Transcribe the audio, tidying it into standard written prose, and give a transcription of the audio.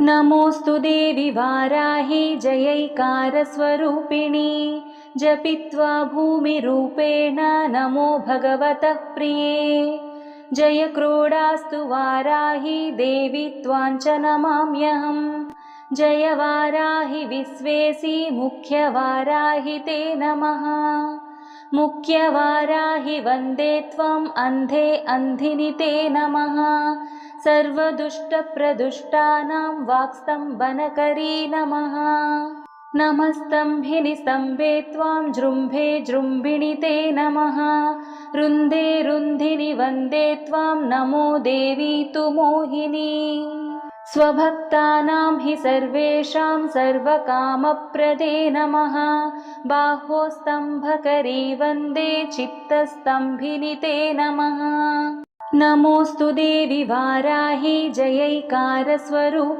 नमोऽस्तु देवि वाराहि जयैकारस्वरूपिणि जपित्वा भूमिरूपेण नमो भगवतः प्रिये। जय क्रोडास्तु वाराहि देवि त्वाञ्च नमाम्यहम्। जय वाराहि विश्वेसि मुख्यवाराहि ते नमः। मुख्यवाराहि वन्दे त्वम् अन्धे अन्धिनि ते नमः। सर्वदुष्टप्रदुष्टानां वाक्स्तम्भनकरी नमः। नमस्तम्भिनि स्तम्भे त्वां जृम्भे जृम्भिणि ते नमः। रुन्धे रुन्धिनि वन्दे त्वां नमो देवी तु मोहिनी। स्वभक्तानां हि सर्वेषां सर्वकामप्रदे नमः। बाहोस्तम्भकरी वन्दे चित्तस्तम्भिनि ते नमः। नमोऽस्तु देवि वाराहि जयैकारस्वरूपिणि